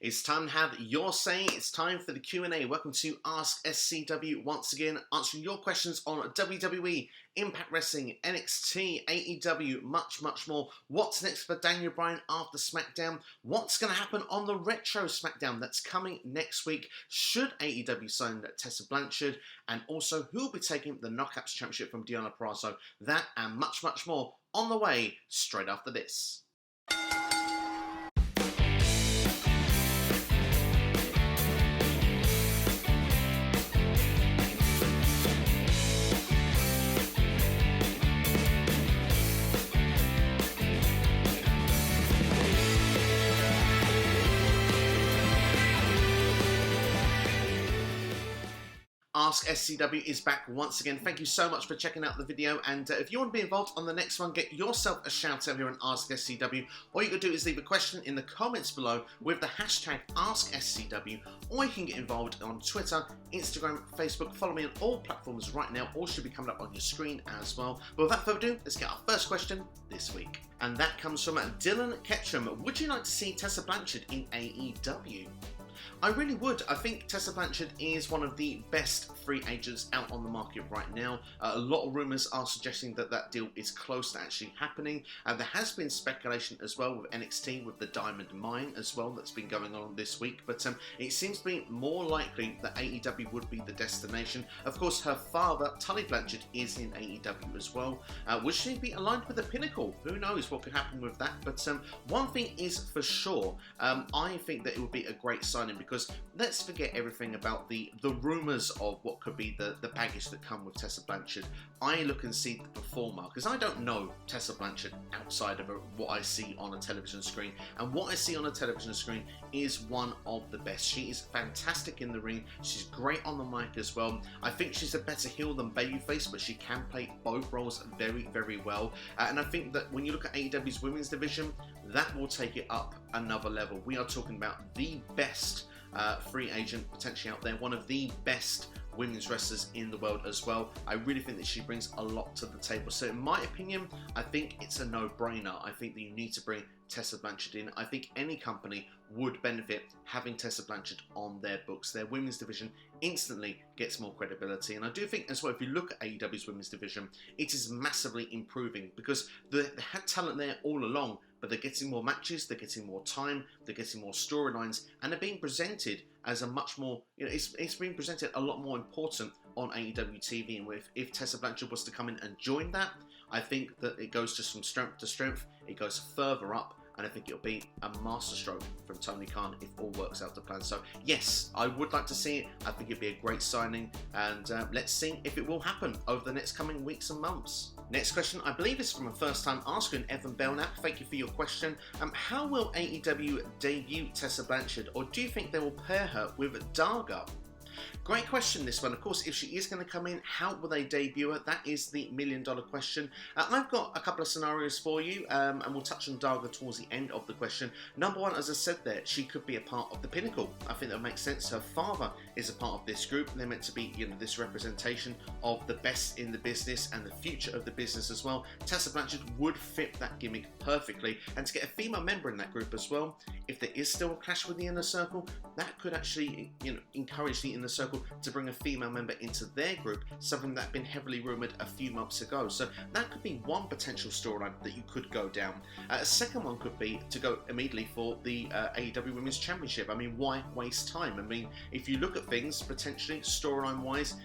It's time to have your say. It's time for the Q&A. Welcome to AskSCW once again, answering your questions on WWE, Impact Wrestling, NXT, AEW, much more. What's next for Daniel Bryan after SmackDown? What's going to happen on the Retro SmackDown that's coming next week? Should AEW sign Tessa Blanchard? And also, who will be taking the Knockouts Championship from Deonna Purrazzo? That and much more on the way straight after this. AskSCW is back once again. Thank you so much for checking out the video, and if you want to be involved on the next one, get yourself a shout out here on AskSCW. All you can do is leave a question in the comments below with the hashtag AskSCW, or you can get involved on Twitter, Instagram, Facebook. Follow me on all platforms right now. All should be coming up on your screen as well. But without further ado, let's get our first question this week. And that comes from Dylan Ketchum. Would you like to see Tessa Blanchard in AEW? I really would. I think Tessa Blanchard is one of the best free agents out on the market right now. A lot of rumours are suggesting that that deal is close to actually happening. There has been speculation as well with NXT, with the Diamond Mine as well, that's been going on this week. But it seems to be more likely that AEW would be the destination. Of course, her father, Tully Blanchard, is in AEW as well. Would she be aligned with the Pinnacle? Who knows what could happen with that? But one thing is for sure, I think that it would be a great signing, because let's forget everything about the rumours of what could be the baggage that come with Tessa Blanchard. I look and see the performer, because I don't know Tessa Blanchard outside of what I see on a television screen, and what I see on a television screen is one of the best. She is fantastic in the ring, she's great on the mic as well. I think she's a better heel than Babyface, but she can play both roles very well, and I think that when you look at AEW's women's division, that will take it up another level. We are talking about the best free agent potentially out there, one of the best women's wrestlers in the world as well. I really think that she brings a lot to the table. So in my opinion, I think it's a no-brainer. I think that you need to bring Tessa Blanchard in. I think any company would benefit having Tessa Blanchard on their books. Their women's division instantly gets more credibility. And I do think as well, if you look at AEW's women's division, it is massively improving, because they had talent there all along, but they're getting more matches, they're getting more time, they're getting more storylines, and they're being presented as a much more, it's being presented a lot more important on AEW TV. And if Tessa Blanchard was to come in and join that, I think that it goes just from strength to strength, it goes further up, and I think it'll be a masterstroke from Tony Khan if all works out to plan. So yes, I would like to see it. I think it'd be a great signing, and let's see if it will happen over the next coming weeks and months. Next question, I believe, is from a first-time asker in Evan Belknap. Thank you for your question. How will AEW debut Tessa Blanchard, or do you think they will pair her with Darby? Great question, this one. Of course, if she is going to come in, how will they debut her? That is the million-dollar question. I've got a couple of scenarios for you, and we'll touch on Darby towards the end of the question. Number one, as I said there, she could be a part of the Pinnacle. I think that makes sense. Her father is a part of this group. They're meant to be, this representation of the best in the business and the future of the business as well. Tessa Blanchard would fit that gimmick perfectly, and to get a female member in that group as well, if there is still a clash with the Inner Circle, that could actually, encourage the Inner Circle to bring a female member into their group, something that had been heavily rumoured a few months ago. So that could be one potential storyline that you could go down. A second one could be to go immediately for the AEW Women's Championship. I mean, why waste time? I mean, if you look at things potentially storyline-wise,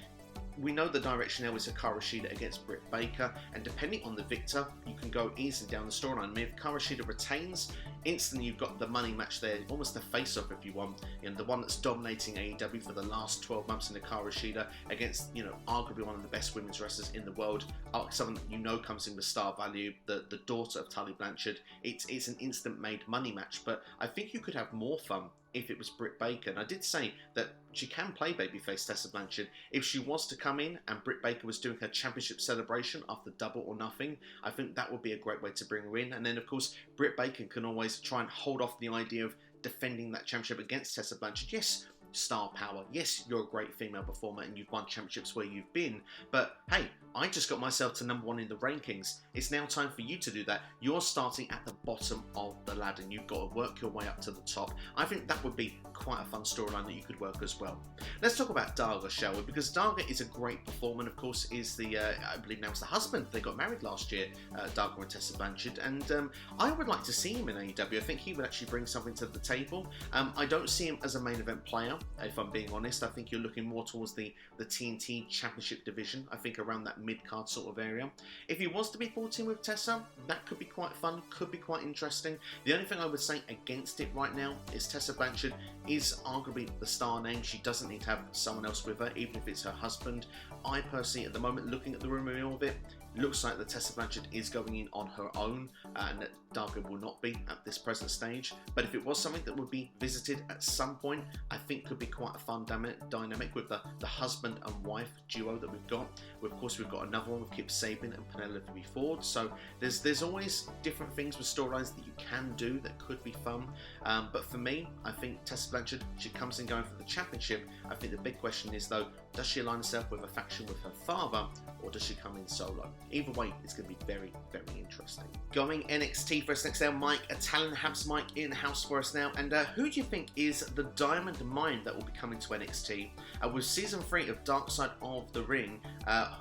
we know the direction now is Hikaru Shida against Britt Baker, and depending on the victor, you can go easily down the storyline. I mean, if Hikaru Shida retains, instantly you've got the money match there, almost the face-off if you want, the one that's dominating AEW for the last 12 months in Hikaru Shida against, arguably one of the best women's wrestlers in the world, someone that comes in with star value, the daughter of Tully Blanchard. It's an instant-made money match, but I think you could have more fun if it was Britt Baker. And I did say that she can play babyface Tessa Blanchard. If she was to come in and Britt Baker was doing her championship celebration after Double or Nothing, I think that would be a great way to bring her in. And then, of course, Britt Baker can always try and hold off the idea of defending that championship against Tessa Blanchard. Yes, star power. Yes, you're a great female performer and you've won championships where you've been. But hey, I just got myself to #1 in the rankings. It's now time for you to do that. You're starting at the bottom of the ladder and you've got to work your way up to the top. I think that would be quite a fun storyline that you could work as well. Let's talk about Darga, shall we? Because Darga is a great performer and of course is the, I believe now it's the husband. They got married last year, Darga and Tessa Blanchard, and I would like to see him in AEW. I think he would actually bring something to the table. I don't see him as a main event player, if I'm being honest. I think you're looking more towards the TNT Championship division, I think around that mid-card sort of area. If he was to be brought in with Tessa, that could be quite fun, could be quite interesting. The only thing I would say against it right now is Tessa Blanchard is arguably the star name. She doesn't need to have someone else with her, even if it's her husband. I personally, at the moment, looking at the rumour of it, looks like that Tessa Blanchard is going in on her own and that Darby will not be at this present stage. But if it was something that would be visited at some point, I think could be quite a fun dynamic with the husband and wife duo that we've got. Of course, we've got another one with Kip Sabian and Penelope Ford. So there's always different things with storylines that you can do that could be fun. But for me, I think Tessa Blanchard, she comes in going for the championship. I think the big question is though, does she align herself with a faction with her father, or does she come in solo? Either way, it's going to be very, very interesting. Going NXT for us next now, Mike Italian has Mike in house for us now. And who do you think is the Diamond Mine that will be coming to NXT? With season 3 of Dark Side of the Ring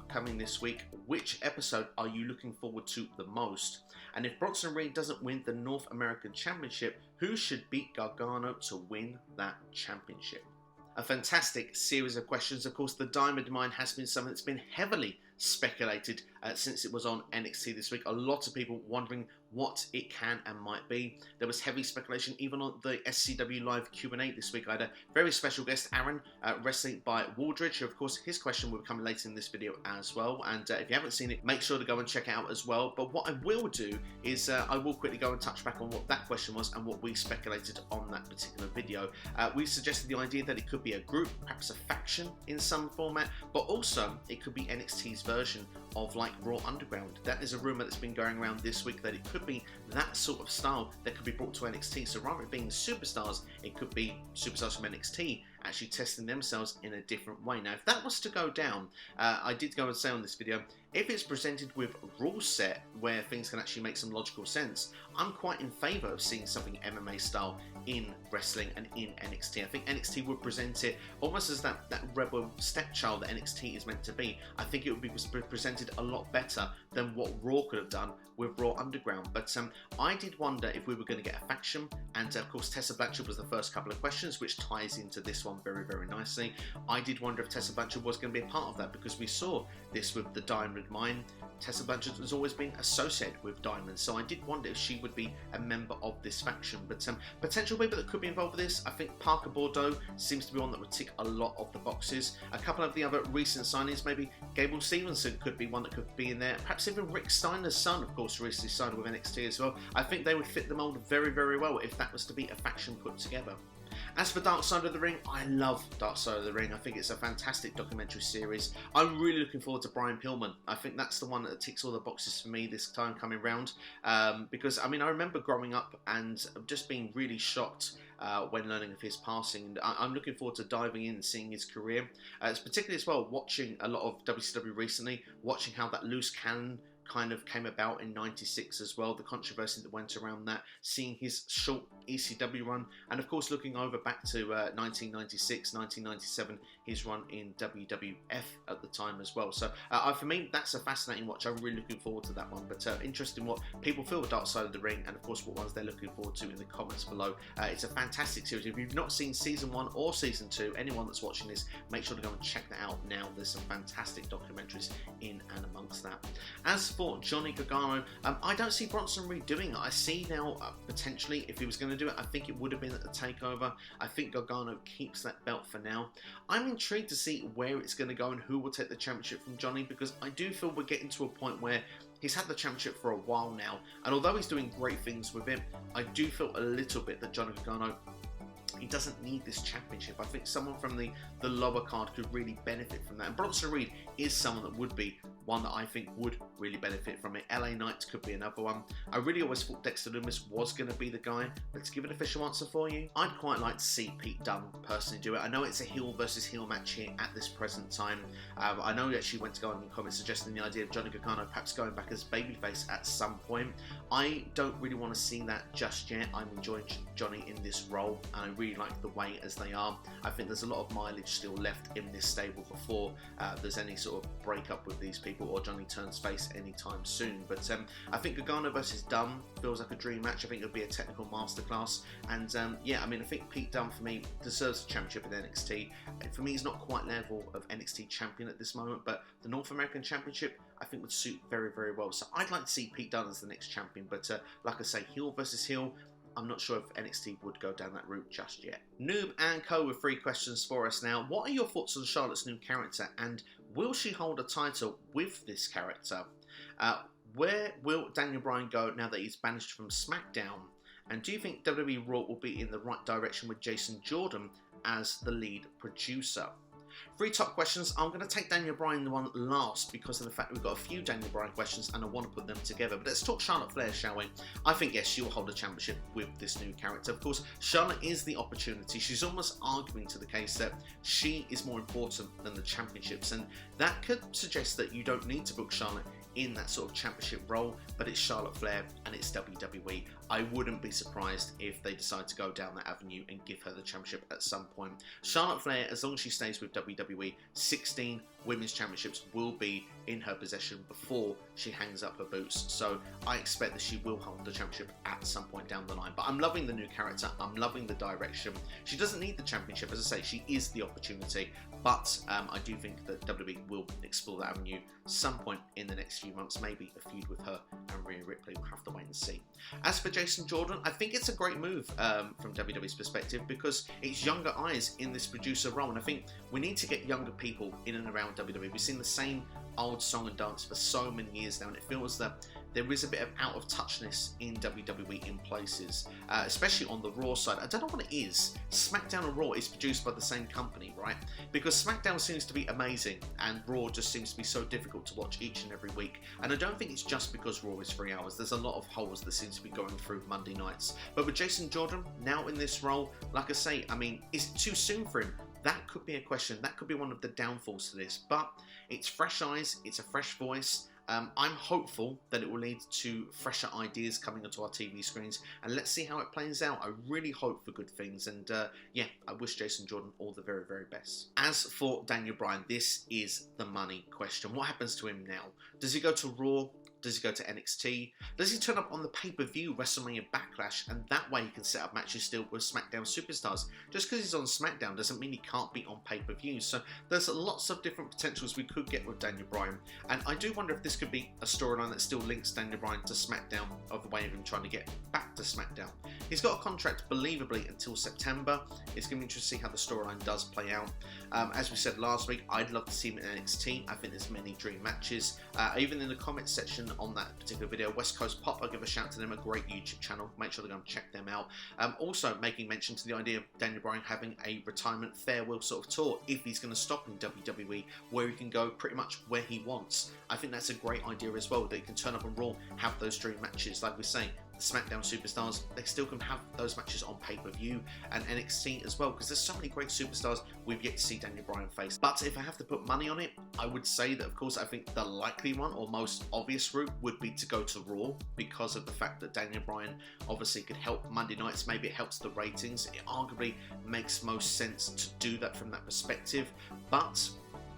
coming this week, which episode are you looking forward to the most? And if Bronson Reed doesn't win the North American Championship, who should beat Gargano to win that championship? A fantastic series of questions. Of course, the Diamond Mine has been something that's been heavily speculated since it was on NXT this week. A lot of people wondering what it can and might be. There was heavy speculation even on the SCW Live Q&A this week. I had a very special guest, Aaron, wrestling by Waldridge. Of course, his question will be coming later in this video as well. And if you haven't seen it, make sure to go and check it out as well. But what I will do is I will quickly go and touch back on what that question was and what we speculated on that particular video. We suggested the idea that it could be a group, perhaps a faction in some format, but also it could be NXT's version of like Raw Underground. That is a rumour that's been going around this week, that it could be that sort of style that could be brought to NXT. So rather than being superstars, it could be superstars from NXT actually testing themselves in a different way. Now, if that was to go down, I did go and say on this video, if it's presented with a rule set where things can actually make some logical sense, I'm quite in favour of seeing something MMA style in wrestling and in NXT. I think NXT would present it almost as that rebel stepchild that NXT is meant to be. I think it would be presented a lot better than what Raw could have done with Raw Underground. But I did wonder if we were going to get a faction, and of course Tessa Blanchard was the first couple of questions, which ties into this one very, very nicely. I did wonder if Tessa Blanchard was going to be a part of that, because we saw this with the Diamond Mine. Tessa Blanchard has always been associated with Diamond, so I did wonder if she would be a member of this faction. But potential people that could be involved with this, I think Parker Bordeaux seems to be one that would tick a lot of the boxes. A couple of the other recent signings, maybe Gable Stevenson could be one that could be in there. Perhaps even Rick Steiner's son, of course, recently signed with NXT as well. I think they would fit the mold very, very well if that was to be a faction put together. As for Dark Side of the Ring, I love Dark Side of the Ring. I think it's a fantastic documentary series. I'm really looking forward to Brian Pillman. I think that's the one that ticks all the boxes for me this time coming round. Because, I mean, I remember growing up and just being really shocked when learning of his passing. I'm looking forward to diving in and seeing his career. It's particularly as well watching a lot of WCW recently, watching how that loose cannon kind of came about in '96 as well, the controversy that went around that, seeing his short ECW run, and of course looking over back to 1996, 1997, his run in WWF at the time as well. So for me, that's a fascinating watch. I'm really looking forward to that one, but interesting what people feel with Dark Side of the Ring, and of course what ones they're looking forward to in the comments below. It's a fantastic series. If you've not seen season 1 or season 2, anyone that's watching this, make sure to go and check that out now. There's some fantastic documentaries in and amongst that. As for Johnny Gargano, I don't see Bronson Reed doing it. I see now potentially if he was going to do it, I think it would have been at the TakeOver. I think Gargano keeps that belt for now. I'm intrigued to see where it's going to go and who will take the championship from Johnny, because I do feel we're getting to a point where he's had the championship for a while now, and although he's doing great things with it, I do feel a little bit that Johnny Gargano, he doesn't need this championship. I think someone from the lower card could really benefit from that. And Bronson Reed is someone that would be one that I think would really benefit from it. LA Knight could be another one. I really always thought Dexter Lumis was going to be the guy, but to give an official answer for you, I'd quite like to see Pete Dunne personally do it. I know it's a heel versus heel match here at this present time. I know he actually went to go on in comments suggesting the idea of Johnny Gargano perhaps going back as babyface at some point. I don't really want to see that just yet. I'm enjoying Johnny in this role, and I really like the way as they are. I think there's a lot of mileage still left in this stable before there's any sort of breakup with these people or Johnny turns face anytime soon. But I think Gargano versus Dunne feels like a dream match. I think it would be a technical masterclass, and yeah, I mean, I think Pete Dunne for me deserves a championship in NXT. For me, he's not quite level of NXT champion at this moment, but the North American Championship I think would suit very, very well. So I'd like to see Pete Dunne as the next champion, but like I say, heel versus heel, I'm not sure if NXT would go down that route just yet. Noob and Co with 3 questions for us now. What are your thoughts on Charlotte's new character, and will she hold a title with this character? Where will Daniel Bryan go now that he's banished from SmackDown? And do you think WWE Raw will be in the right direction with Jason Jordan as the lead producer? 3 top questions. I'm going to take Daniel Bryan one last because of the fact we've got a few Daniel Bryan questions and I want to put them together. But let's talk Charlotte Flair, shall we? I think, yes, she'll hold a championship with this new character. Of course, Charlotte is the opportunity. She's almost arguing to the case that she is more important than the championships, and that could suggest that you don't need to book Charlotte in that sort of championship role, but it's Charlotte Flair and it's WWE. I wouldn't be surprised if they decide to go down that avenue and give her the championship at some point. Charlotte Flair, as long as she stays with WWE, 16 women's championships will be in her possession before she hangs up her boots. So I expect that she will hold the championship at some point down the line. But I'm loving the new character. I'm loving the direction. She doesn't need the championship. As I say, she is the opportunity. But I do think that WWE will explore that avenue some point in the next few months. Maybe a feud with her and Rhea Ripley. We'll have to wait and see. As for Jason Jordan, I think it's a great move from WWE's perspective because it's younger eyes in this producer role. And I think we need to get younger people in and around WWE. We've seen the same old song and dance for so many years now, and it feels that there is a bit of out of touchness in WWE in places, especially on the Raw side. I don't know what it is. SmackDown and Raw is produced by the same company, right? Because SmackDown seems to be amazing and Raw just seems to be so difficult to watch each and every week. And I don't think it's just because Raw is 3 hours. There's a lot of holes that seems to be going through Monday nights. But with Jason Jordan now in this role, like I say, I mean, is it too soon for him? That could be a question. That could be one of the downfalls to this. But it's fresh eyes. It's a fresh voice. I'm hopeful that it will lead to fresher ideas coming onto our TV screens, and let's see how it plays out. I really hope for good things, and yeah, I wish Jason Jordan all the very, very best. As for Daniel Bryan, this is the money question. What happens to him now? Does he go to Raw? Does he go to NXT? Does he turn up on the pay-per-view WrestleMania Backlash, and that way he can set up matches still with SmackDown superstars? Just because he's on SmackDown doesn't mean he can't be on pay-per-view. So there's lots of different potentials we could get with Daniel Bryan. And I do wonder if this could be a storyline that still links Daniel Bryan to SmackDown, of the way of him trying to get back to SmackDown. He's got a contract, believably, until September. It's going to be interesting to see how the storyline does play out. As we said last week, I'd love to see him in NXT. I think there's many dream matches. Even in the comments section on that particular video, West Coast Pop, I'll give a shout to them, a great YouTube channel. Make sure to go and check them out. Also making mention to the idea of Daniel Bryan having a retirement farewell sort of tour, if he's going to stop in WWE, where he can go pretty much where he wants. I think that's a great idea as well, that he can turn up on Raw, have those dream matches. Like we say, SmackDown superstars, they still can have those matches on pay-per-view, and NXT as well, because there's so many great superstars we've yet to see Daniel Bryan face. But if I have to put money on it, I would say that, of course, I think the likely one or most obvious route would be to go to Raw, because of the fact that Daniel Bryan obviously could help Monday nights. Maybe it helps the ratings. It arguably makes most sense to do that from that perspective, but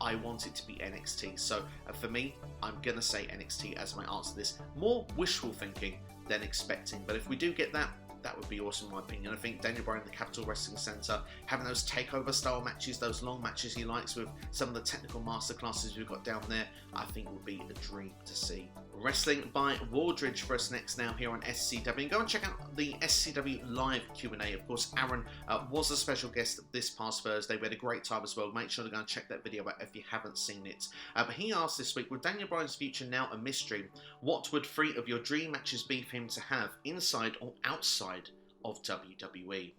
I want it to be NXT. So for me, I'm going to say NXT as my answer to this. More wishful thinking than expecting, but if we do get that, that would be awesome in my opinion. I think Daniel Bryan in the Capitol Wrestling Center, having those takeover style matches, those long matches he likes with some of the technical masterclasses we've got down there, I think would be a dream to see. Wrestling by Waldridge for us next now here on SCW, and go and check out the SCW live Q&A. Of course, Aaron was a special guest this past Thursday. We had a great time as well. Make sure to go and check that video out if you haven't seen it. But he asked this week, with Daniel Bryan's future now a mystery, what would 3 of your dream matches be for him to have, inside or outside of WWE?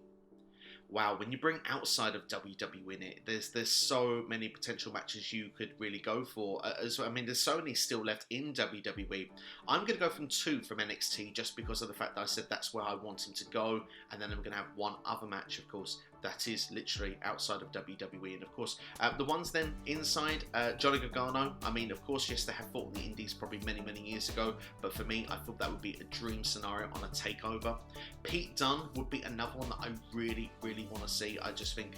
wow, when you bring outside of WWE in it, there's so many potential matches you could really go for. I mean, there's so many still left in WWE. I'm going to go from 2 from NXT just because of the fact that I said that's where I want him to go, and then I'm going to have one other match, of course, that is literally outside of WWE. And of course, the ones then inside, Johnny Gargano, I mean, of course, yes, they have fought in the Indies probably many years ago, but for me, I thought that would be a dream scenario on a TakeOver. Pete Dunne would be another one that I really want to see. I just think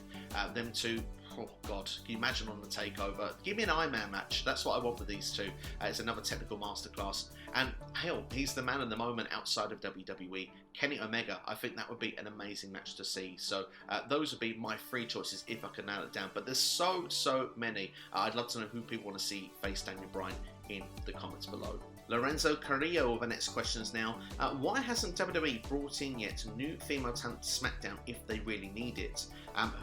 them two, oh god, can you imagine on the TakeOver? Give me an Iron Man match, that's what I want with these two. It's another technical masterclass. And hell, he's the man in the moment outside of WWE. Kenny Omega, I think that would be an amazing match to see. So those would be my 3 choices if I could nail it down. But there's so many. I'd love to know who people want to see face Daniel Bryan in the comments below. Lorenzo Carrillo with the next questions now. Why hasn't WWE brought in yet new female talent to SmackDown if they really need it?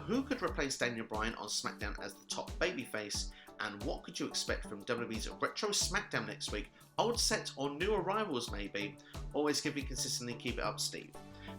Who could replace Daniel Bryan on SmackDown as the top babyface? And what could you expect from WWE's Retro SmackDown next week? Old set or new arrivals maybe? Always give me consistently, keep it up, Steve.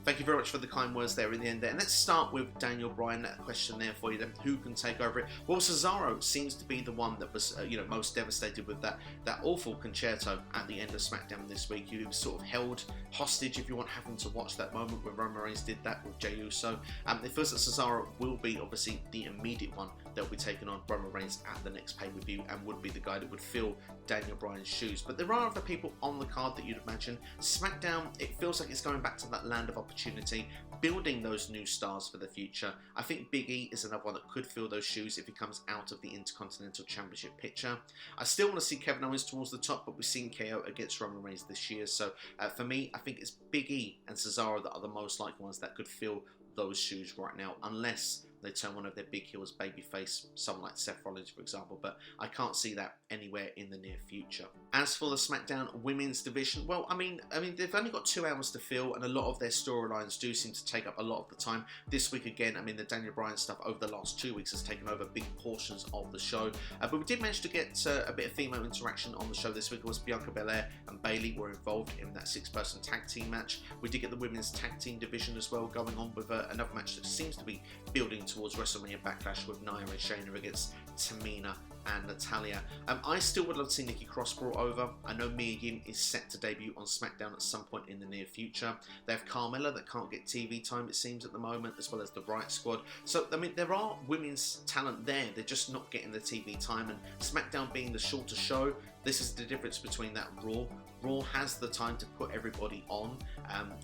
Thank you very much for the kind words there in the end there. And let's start with Daniel Bryan. That question there for you then. Who can take over it? Well, Cesaro seems to be the one that was most devastated with that awful concerto at the end of SmackDown this week. You sort of held hostage, if you want, having to watch that moment when Roman Reigns did that with Jey Uso. It feels that Cesaro will be obviously the immediate one that will be taking on Roman Reigns at the next pay-per-view and would be the guy that would fill Daniel Bryan's shoes. But there are other people on the card that you'd imagine. SmackDown, it feels like it's going back to that land of opportunity, building those new stars for the future. I think Big E is another one that could fill those shoes if he comes out of the Intercontinental Championship picture. I still want to see Kevin Owens towards the top, but we've seen KO against Roman Reigns this year. So for me, I think it's Big E and Cesaro that are the most likely ones that could fill those shoes right now, unless they turn one of their big heels babyface, someone like Seth Rollins, for example, but I can't see that anywhere in the near future. As for the SmackDown women's division, well, I mean, they've only got 2 hours to fill, and a lot of their storylines do seem to take up a lot of the time. This week again, I mean, the Daniel Bryan stuff over the last 2 weeks has taken over big portions of the show, but we did manage to get a bit of female interaction on the show this week. It was Bianca Belair and Bayley were involved in that 6-person tag team match. We did get the women's tag team division as well going on with another match that seems to be building towards WrestleMania Backlash with Nia and Shayna against Tamina and Natalya. I still would love to see Nikki Cross brought over. I know Mia Yim is set to debut on SmackDown at some point in the near future. They have Carmella that can't get TV time, it seems, at the moment, as well as the Riot Squad. So, I mean, there are women's talent there. They're just not getting the TV time, and SmackDown being the shorter show, this is the difference between that and Raw. Raw has the time to put everybody on,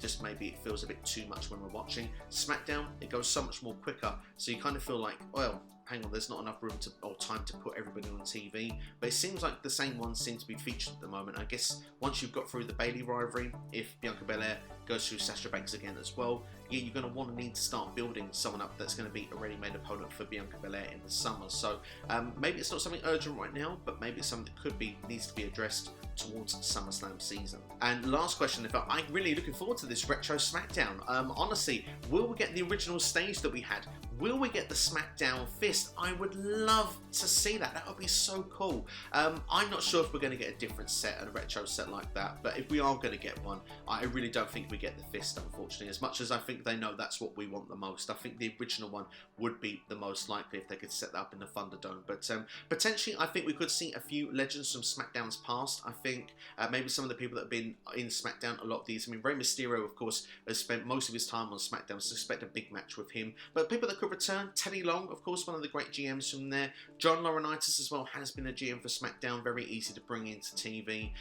just maybe it feels a bit too much when we're watching. SmackDown, it goes so much more quicker, so you kind of feel like, well, hang on, there's not enough room or time to put everybody on TV. But it seems like the same ones seem to be featured at the moment. I guess once you've got through the Bayley rivalry, if Bianca Belair goes through Sasha Banks again as well, you're going to need to start building someone up that's going to be a ready-made opponent for Bianca Belair in the summer. So maybe it's not something urgent right now, but maybe it's something that needs to be addressed towards SummerSlam season. And last question, I'm really looking forward to this Retro SmackDown. Honestly, will we get the original stage that we had? Will we get the SmackDown fist? I would love to see that. That would be so cool. I'm not sure if we're going to get a different set, a retro set like that, but if we are going to get one, I really don't think we get the fist, unfortunately. As much as I think they know that's what we want the most, I think the original one would be the most likely if they could set that up in the Thunderdome. But potentially, I think we could see a few legends from SmackDown's past. I think maybe some of the people that have been in SmackDown, a lot of these. I mean, Rey Mysterio, of course, has spent most of his time on SmackDown, so expect a big match with him. But people that could return, Teddy Long, of course, one of the great GMs from there. John Laurinaitis as well has been a GM for SmackDown, very easy to bring into TV.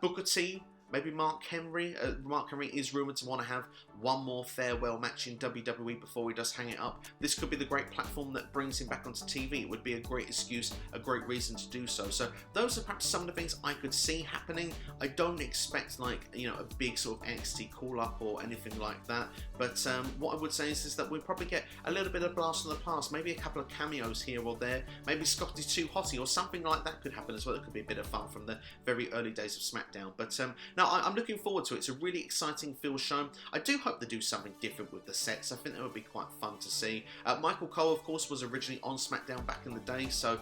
Booker T, maybe Mark Henry. Mark Henry is rumoured to want to have one more farewell match in WWE before he does hang it up. This could be the great platform that brings him back onto TV. It would be a great excuse, a great reason to do so. So those are perhaps some of the things I could see happening. I don't expect a big sort of NXT call-up or anything like that. But what I would say is that we'll probably get a little bit of blast from the past, maybe a couple of cameos here or there, maybe Scotty 2 Hottie or something like that could happen as well. It could be a bit of fun from the very early days of SmackDown. But no, I'm looking forward to it. It's a really exciting field show. I do hope they do something different with the sets. I think that would be quite fun to see. Michael Cole, of course, was originally on SmackDown back in the day, so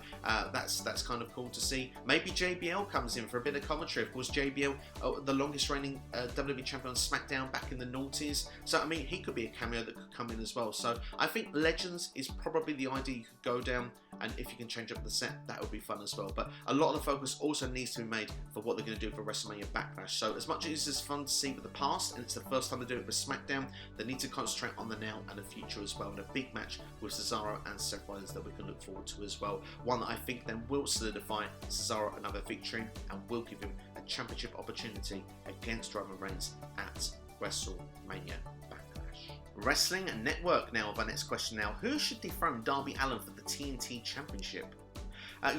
that's kind of cool to see. Maybe JBL comes in for a bit of commentary. Of course, JBL, the longest reigning WWE champion on SmackDown back in the noughties. So, I mean, he could be a cameo that could come in as well. So, I think Legends is probably the idea you could go down, and if you can change up the set, that would be fun as well. But a lot of the focus also needs to be made for what they're going to do for WrestleMania Backlash. So, as much as it's fun to see with the past, and it's the first time they do it with SmackDown, they need to concentrate on the now and the future as well. And a big match with Cesaro and Seth Rollins that we can look forward to as well. One that I think then will solidify Cesaro another victory and will give him a championship opportunity against Roman Reigns at WrestleMania Backlash. Wrestling Network now with our next question now. Who should dethrone Darby Allin for the TNT Championship?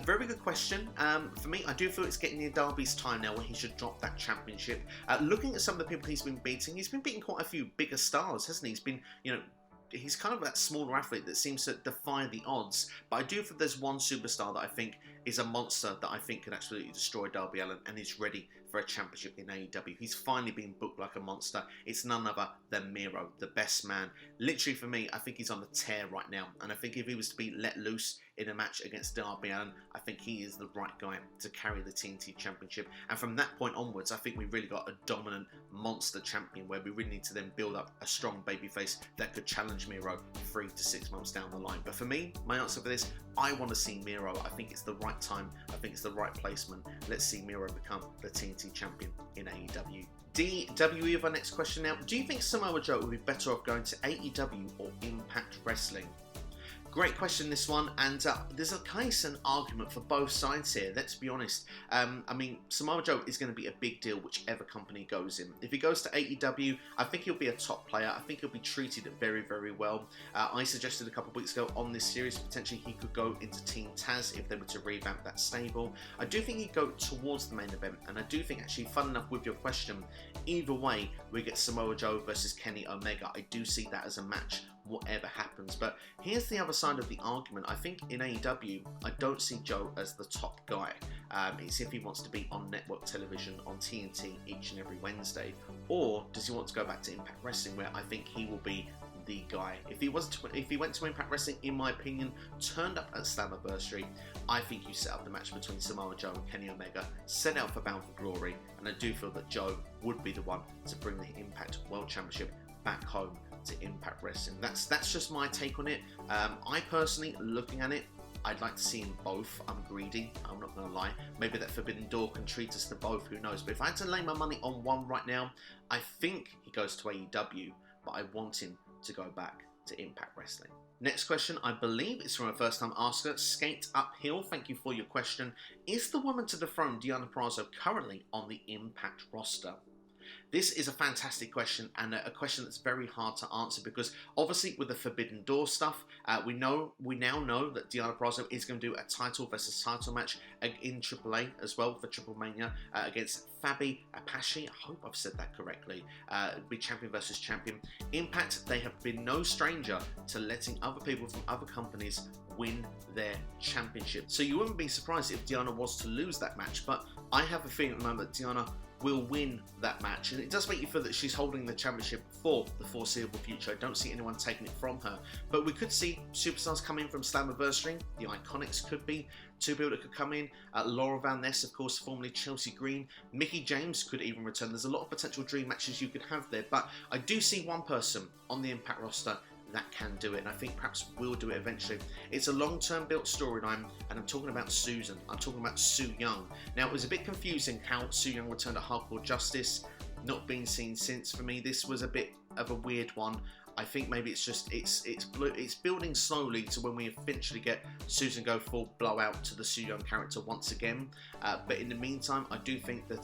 Very good question. For me, I do feel it's getting near Darby's time now where he should drop that championship. Looking at some of the people he's been beating quite a few bigger stars, hasn't he? He's been, he's kind of that smaller athlete that seems to defy the odds. But I do feel there's one superstar that I think is a monster that I think can absolutely destroy Darby Allin and is ready for a championship in AEW. He's finally been booked like a monster. It's none other than Miro, the best man. Literally, for me, I think he's on the tear right now. And I think if he was to be let loose in a match against Darby Allin, I think he is the right guy to carry the TNT Championship. And from that point onwards, I think we really got a dominant monster champion where we really need to then build up a strong babyface that could challenge Miro 3 to 6 months down the line. But for me, my answer for this, I want to see Miro. I think it's the right time. I think it's the right placement. Let's see Miro become the TNT champion in AEW. DWE of our next question now. Do you think Samoa Joe would be better off going to AEW or Impact Wrestling? Great question, this one, and there's a case and argument for both sides here, let's be honest. I mean, Samoa Joe is going to be a big deal whichever company goes in. If he goes to AEW, I think he'll be a top player. I think he'll be treated very, very well. I suggested a couple of weeks ago on this series, potentially he could go into Team Taz if they were to revamp that stable. I do think he'd go towards the main event, and I do think, actually, fun enough with your question, either way, we get Samoa Joe versus Kenny Omega. I do see that as a match whatever happens. But here's the other side of the argument. I think in AEW, I don't see Joe as the top guy. It's if he wants to be on network television on TNT each and every Wednesday, or does he want to go back to Impact Wrestling, where I think he will be the guy. If he went to Impact Wrestling, in my opinion, turned up at Slammiversary, I think you set up the match between Samoa Joe and Kenny Omega, set out for Bound for Glory, and I do feel that Joe would be the one to bring the Impact World Championship back home to Impact Wrestling. That's just my take on it. I personally, looking at it, I'd like to see them both. I'm greedy, I'm not going to lie. Maybe that Forbidden Door can treat us to both, who knows. But if I had to lay my money on one right now, I think he goes to AEW, but I want him to go back to Impact Wrestling. Next question, I believe it's from a first-time asker, Skate Uphill. Thank you for your question. Is the woman to dethrone Deonna Purrazzo currently on the Impact roster? This is a fantastic question, and a question that's very hard to answer, because obviously with the Forbidden Door stuff, we now know that Deonna Purrazzo is going to do a title versus title match in AAA as well for Triple Mania against Fabi Apache. I hope I've said that correctly. Be champion versus champion. Impact, they have been no stranger to letting other people from other companies win their championship. So you wouldn't be surprised if Deonna was to lose that match, but I have a feeling at the moment that Deonna will win that match, and it does make you feel that she's holding the championship for the foreseeable future. I don't see anyone taking it from her, but we could see superstars come in from Slammiversary. The Iconics could be two people that could come in. Laura Van Ness, of course, formerly Chelsea Green. Mickie James could even return. There's a lot of potential dream matches you could have there, but I do see one person on the Impact roster that can do it, and I think perhaps will do it eventually. It's a long-term built storyline, and I'm talking about Susan. I'm talking about Su Yung. Now, it was a bit confusing how Su Yung returned to Hardcore Justice, not been seen since. For me, this was a bit of a weird one. I think maybe it's just it's building slowly to when we eventually get Susan go full blowout to the Su Yung character once again. But in the meantime, I do think that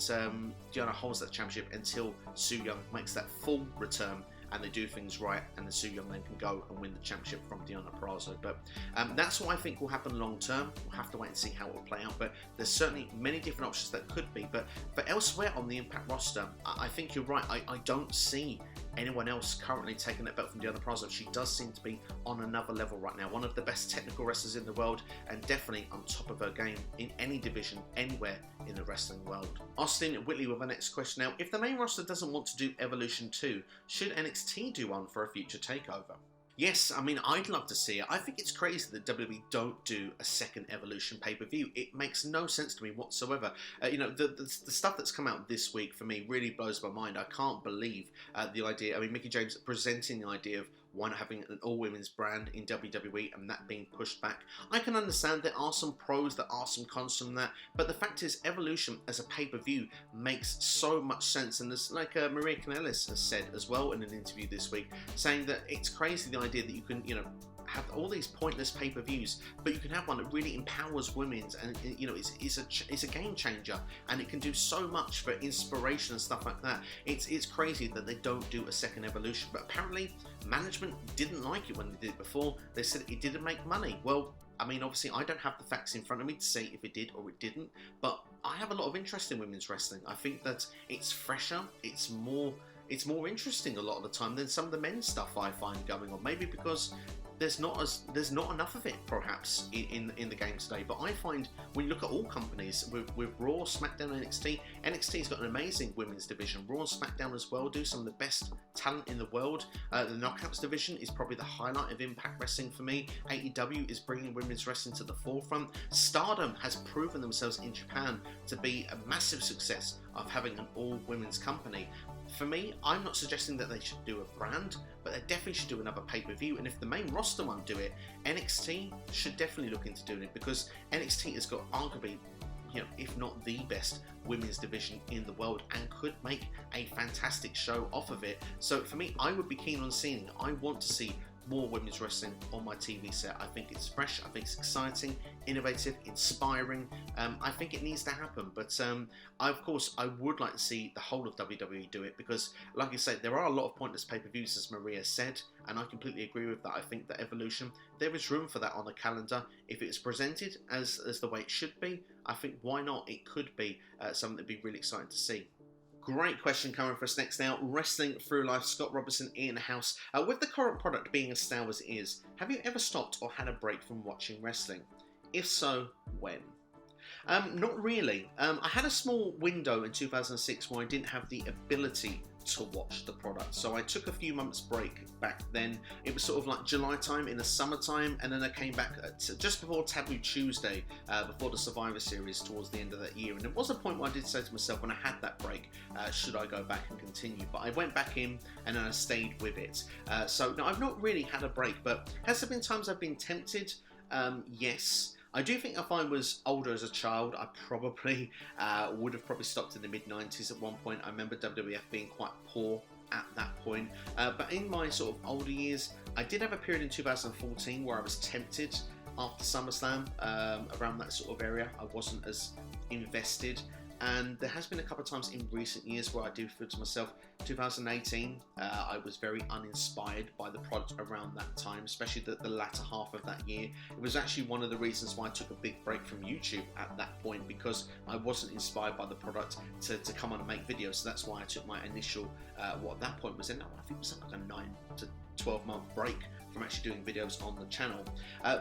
Deonna holds that championship until Su Yung makes that full return, and they do things right, and the Su Yung then can go and win the championship from Deonna Purrazzo. But that's what I think will happen long term. We'll have to wait and see how it will play out, but there's certainly many different options that could be. But for elsewhere on the Impact roster, I think you're right. I don't see anyone else currently taking that belt from Deonna Purrazzo. She does seem to be on another level right now. One of the best technical wrestlers in the world, and definitely on top of her game in any division, anywhere in the wrestling world. Austin Whitley with our next question now. If the main roster doesn't want to do Evolution 2, should NXT do one for a future takeover? Yes, I mean, I'd love to see it. I think it's crazy that WWE don't do a second Evolution pay-per-view. It makes no sense to me whatsoever. You know, the stuff that's come out this week, for me, really blows my mind. I can't believe the idea. I mean, Mickie James presenting the idea of one having an all-women's brand in WWE and that being pushed back. I can understand there are some pros, there are some cons from that, but the fact is Evolution as a pay-per-view makes so much sense, and there's like Maria Kanellis has said as well in an interview this week, saying that it's crazy the idea that you can, you know, have all these pointless pay-per-views, but you can have one that really empowers women's, and you know, it's a game changer, and it can do so much for inspiration and stuff like that. It's crazy that they don't do a second Evolution, but apparently management didn't like it when they did it before. They said it didn't make money. Well, I mean, obviously I don't have the facts in front of me to say if it did or it didn't, but I have a lot of interest in women's wrestling. I think that it's fresher, it's more interesting a lot of the time than some of the men's stuff I find going on. Maybe because there's not enough of it, perhaps, in the game today. But I find when you look at all companies with Raw, SmackDown, and NXT's got an amazing women's division. Raw and SmackDown as well do some of the best talent in the world. The Knockouts division is probably the highlight of Impact Wrestling for me. AEW is bringing women's wrestling to the forefront. Stardom has proven themselves in Japan to be a massive success of having an all-women's company. For me, I'm not suggesting that they should do a brand, but they definitely should do another pay-per-view. And if the main roster won't do it, NXT should definitely look into doing it, because NXT has got arguably, you know, if not the best women's division in the world, and could make a fantastic show off of it. So for me, I would be keen on seeing it. I want to see more women's wrestling on my TV set. I think it's fresh, I think it's exciting, innovative, inspiring. I think it needs to happen, but of course I would like to see the whole of WWE do it, because like I said, there are a lot of pointless pay-per-views, as Maria said, and I completely agree with that. I think that Evolution, there is room for that on the calendar. If it's presented as the way it should be, I think why not? It could be something that'd be really exciting to see. Great question coming for us next now. Wrestling Through Life, Scott Robertson in the house. With the current product being as stale as it is, have you ever stopped or had a break from watching wrestling? If so, when? Not really. I had a small window in 2006 where I didn't have the ability to watch the product, so I took a few months break back then. It was sort of like July time in the summertime, and then I came back just before Taboo Tuesday, before the Survivor Series towards the end of that year. And there was a point where I did say to myself when I had that break, should I go back and continue? But I went back in and then I stayed with it. So no, I've not really had a break, but has there been times I've been tempted? Yes. I do think if I was older as a child, I probably would have stopped in the mid-90s at one point. I remember WWF being quite poor at that point. But in my sort of older years, I did have a period in 2014 where I was tempted after SummerSlam, around that sort of area. I wasn't as invested. And there has been a couple of times in recent years where I do feel to myself, 2018, I was very uninspired by the product around that time, especially the latter half of that year. It was actually one of the reasons why I took a big break from YouTube at that point, because I wasn't inspired by the product to come on and make videos. So that's why I took my initial, what at that point was, I think it was like a 9 to 12 month break from actually doing videos on the channel.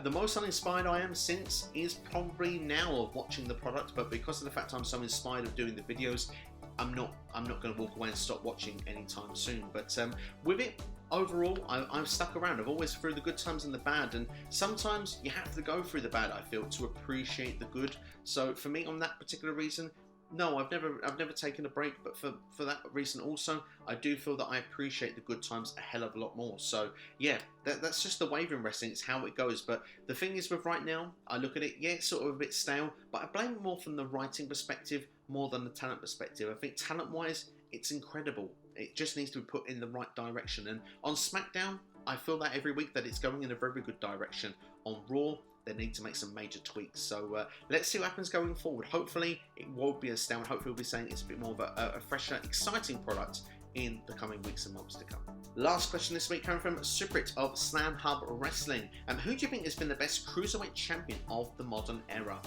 The most uninspired I am since is probably now of watching the product, but because of the fact I'm so inspired of doing the videos, I'm not going to walk away and stop watching anytime soon. But with it, overall, I've stuck around. I've always through the good times and the bad, and sometimes you have to go through the bad, I feel, to appreciate the good. So for me, on that particular reason, no, I've never taken a break, but for that reason also, I do feel that I appreciate the good times a hell of a lot more. So yeah, that's just the wave in wrestling. It's how it goes. But the thing is with right now, I look at it, yeah, it's sort of a bit stale, but I blame it more from the writing perspective more than the talent perspective. I think talent-wise, it's incredible. It just needs to be put in the right direction. And on SmackDown, I feel that every week that it's going in a very good direction. On Raw, they need to make some major tweaks. So let's see what happens going forward. Hopefully it won't be as stale, and hopefully we'll be saying it's a bit more of a fresher, exciting product in the coming weeks and months to come. Last question this week coming from Suprit of Slam Hub Wrestling. Who do you think has been the best Cruiserweight champion of the modern era?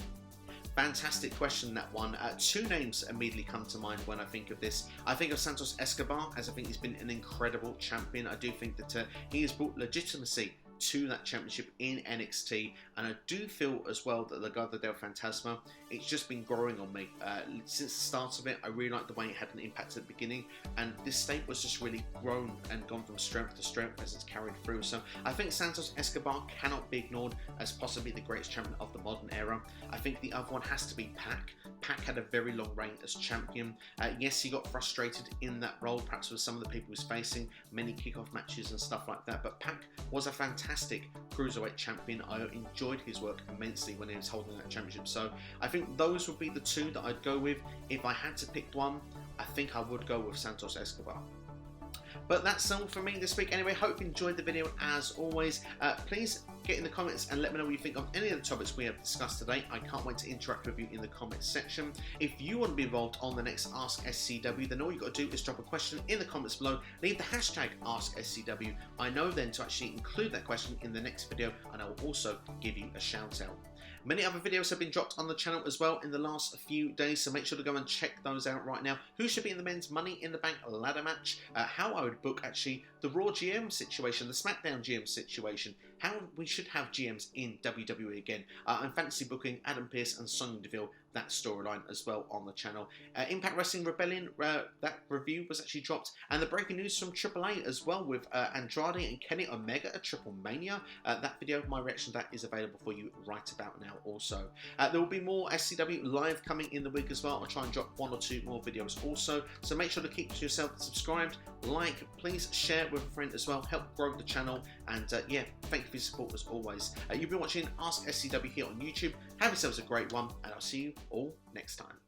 Fantastic question, that one. Two names immediately come to mind when I think of this. I think of Santos Escobar, as I think he's been an incredible champion. I do think that he has brought legitimacy to that championship in NXT, and I do feel as well that the Legado del Fantasma, it's just been growing on me since the start of it. I really like the way it had an impact at the beginning, and this stable was just really grown and gone from strength to strength as it's carried through. So I think Santos Escobar cannot be ignored as possibly the greatest champion of the modern era. I think the other one has to be Pac. Pac had a very long reign as champion. Yes, he got frustrated in that role, perhaps with some of the people he was facing, many kickoff matches and stuff like that, but Pac was a fantastic Cruiserweight champion. I enjoyed his work immensely when he was holding that championship. So I think those would be the two that I'd go with. If I had to pick one, I think I would go with Santos Escobar. But that's all for me this week anyway. Hope you enjoyed the video as always. Please get in the comments and let me know what you think of any of the topics we have discussed today. I can't wait to interact with you in the comments section. If you want to be involved on the next AskSCW, then all you've got to do is drop a question in the comments below. Leave the hashtag AskSCW. I know then to actually include that question in the next video, and I will also give you a shout out. Many other videos have been dropped on the channel as well in the last few days, so make sure to go and check those out right now. Who should be in the men's Money in the Bank ladder match, how I would book actually the Raw GM situation, the SmackDown GM situation, how we should have GMs in WWE again. I'm fantasy booking Adam Pearce and Sonya Deville, that storyline as well on the channel. Impact Wrestling Rebellion, that review was actually dropped, and the breaking news from AAA as well with Andrade and Kenny Omega at Triple Mania. That video, my reaction to that, is available for you right about now also. There will be more SCW live coming in the week as well. I'll try and drop one or two more videos also, so make sure to keep yourself subscribed, like, please share with a friend as well, help grow the channel, and yeah, thank you for your support as always. You've been watching AskSCW here on YouTube. Have yourselves a great one, and I'll see you all next time.